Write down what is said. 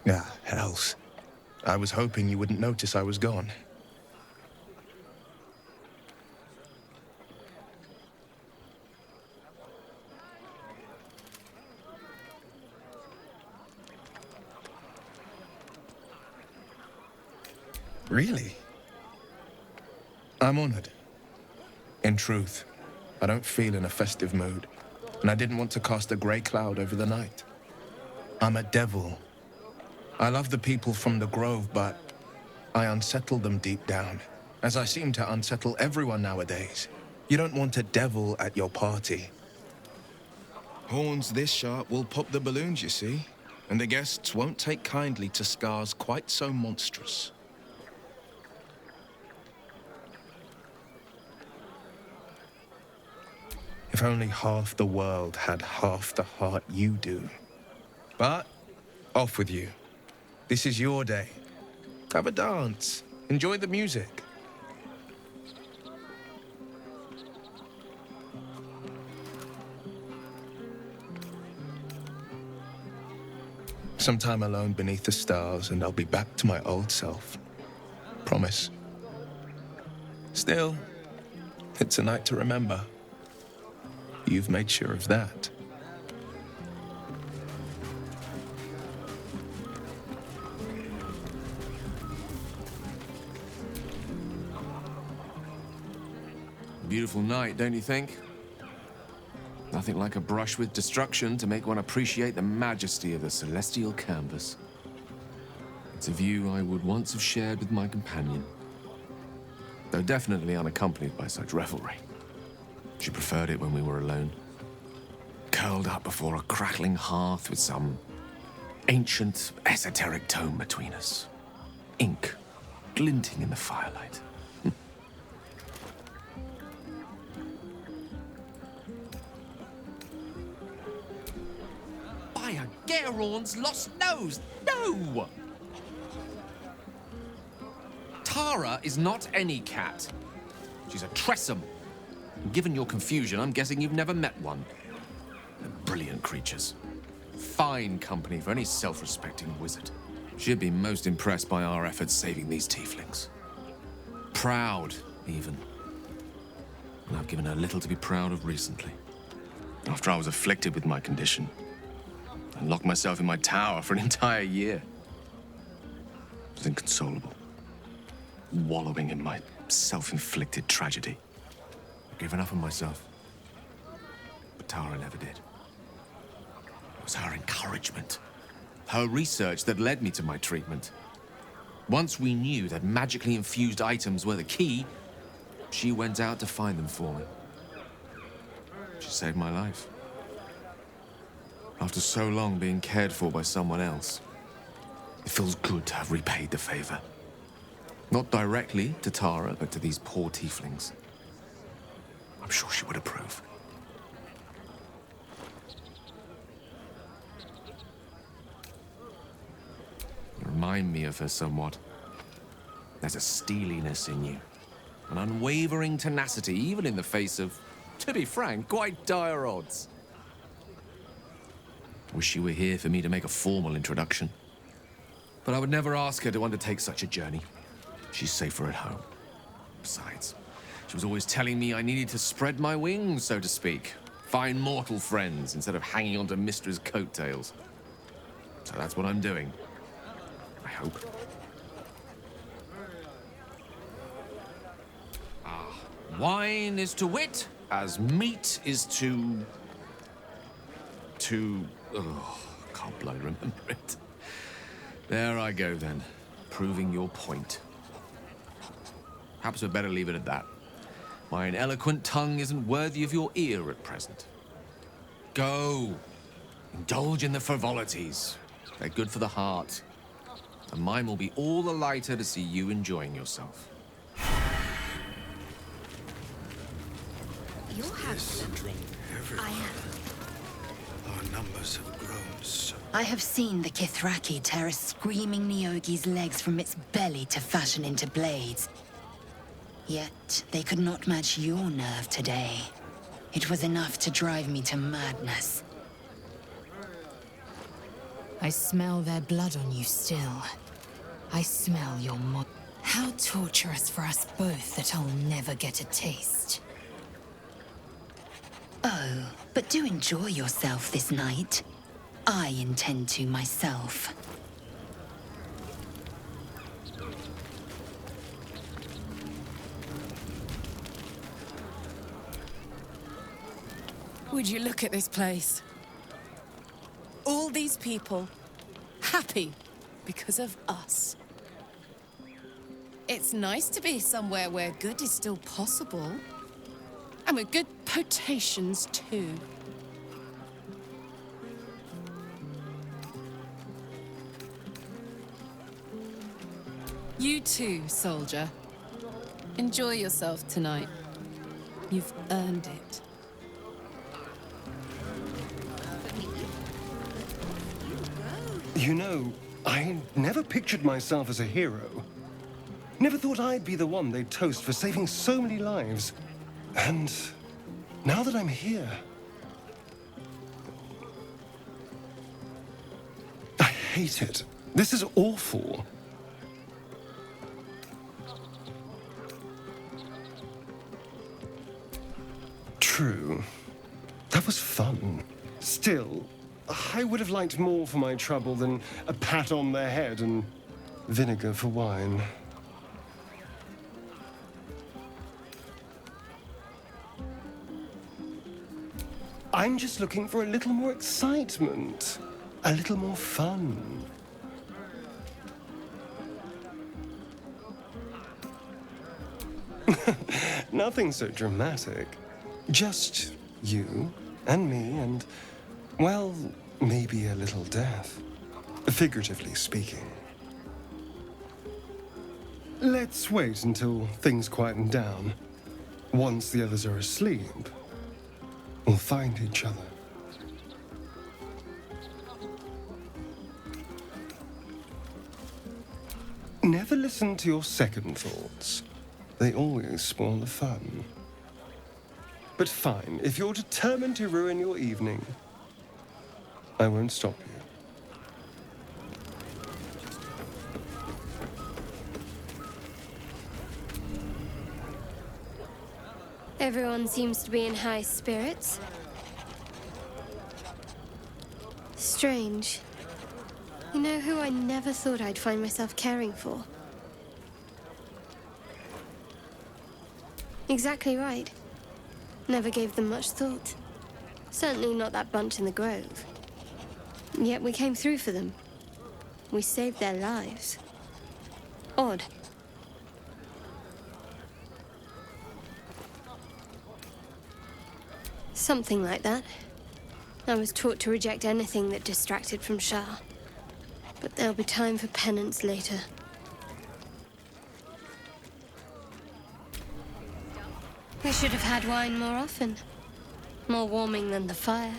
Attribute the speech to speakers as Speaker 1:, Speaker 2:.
Speaker 1: Ah, hells. I was hoping you wouldn't notice I was gone. Really? I'm honored. In truth, I don't feel in a festive mood, and I didn't want to cast a grey cloud over the night. I'm a devil. I love the people from the Grove, but I unsettle them deep down, as I seem to unsettle everyone nowadays. You don't want a devil at your party.
Speaker 2: Horns this sharp will pop the balloons, you see, and the guests won't take kindly to scars quite so monstrous.
Speaker 1: If only half the world had half the heart you do. But, off with you. This is your day. Have a dance. Enjoy the music. Some time alone beneath the stars, and I'll be back to my old self. Promise. Still, it's a night to remember. You've made sure of that.
Speaker 3: Beautiful night, don't you think? Nothing like a brush with destruction to make one appreciate the majesty of the celestial canvas. It's a view I would once have shared with my companion, though definitely unaccompanied by such revelry. She preferred it when we were alone, curled up before a crackling hearth with some ancient, esoteric tome between us. Ink glinting in the firelight. By a Gerawn's lost nose! No! Tara is not any cat. She's a Tressum. Given your confusion, I'm guessing you've never met one. They're brilliant creatures. Fine company for any self-respecting wizard. She'd be most impressed by our efforts saving these tieflings. Proud, even. And I've given her little to be proud of recently. After I was afflicted with my condition, I locked myself in my tower for an entire year. I was inconsolable, wallowing in my self-inflicted tragedy. I've given up on myself. But Tara never did. It was her encouragement, her research that led me to my treatment. Once we knew that magically infused items were the key, she went out to find them for me. She saved my life. After so long being cared for by someone else, it feels good to have repaid the favor. Not directly to Tara, but to these poor tieflings. I'm sure she would approve. You remind me of her somewhat. There's a steeliness in you, an unwavering tenacity, even in the face of, to be frank, quite dire odds. Wish she were here for me to make a formal introduction. But I would never ask her to undertake such a journey. She's safer at home. Besides, she was always telling me I needed to spread my wings, so to speak. Find mortal friends instead of hanging onto Mystra's coattails. So that's what I'm doing. I hope. Wine is to wit as meat is to... Oh, can't bloody remember it. There I go then, proving your point. Perhaps we'd better leave it at that. My ineloquent tongue isn't worthy of your ear at present. Go. Indulge in the frivolities. They're good for the heart. And mine will be all the lighter to see you enjoying yourself.
Speaker 4: You're happy. I am.
Speaker 5: Our numbers have grown so...
Speaker 4: I have seen the Kithraki tear a screaming Neogi's legs from its belly to fashion into blades. Yet, they could not match your nerve today. It was enough to drive me to madness. I smell their blood on you still. I smell your How torturous for us both that I'll never get a taste. Oh, but do enjoy yourself this night. I intend to myself.
Speaker 6: Would you look at this place? All these people, happy because of us. It's nice to be somewhere where good is still possible. And with good potations, too. You too, soldier. Enjoy yourself tonight. You've earned it.
Speaker 7: You know, I never pictured myself as a hero. Never thought I'd be the one they'd toast for saving so many lives. And now that I'm here, I hate it. This is awful. True. That was fun. Still, I would have liked more for my trouble than a pat on the head and vinegar for wine. I'm just looking for a little more excitement, a little more fun. Nothing so dramatic. Just you and me and, well, maybe a little death, figuratively speaking. Let's wait until things quieten down. Once the others are asleep, we'll find each other. Never listen to your second thoughts. They always spoil the fun. But fine, if you're determined to ruin your evening, I won't stop you.
Speaker 8: Everyone seems to be in high spirits. Strange. You know who I never thought I'd find myself caring for? Exactly right. Never gave them much thought. Certainly not that bunch in the grove. Yet we came through for them. We saved their lives. Odd. Something like that. I was taught to reject anything that distracted from Shah. But there'll be time for penance later. We should have had wine more often. More warming than the fire.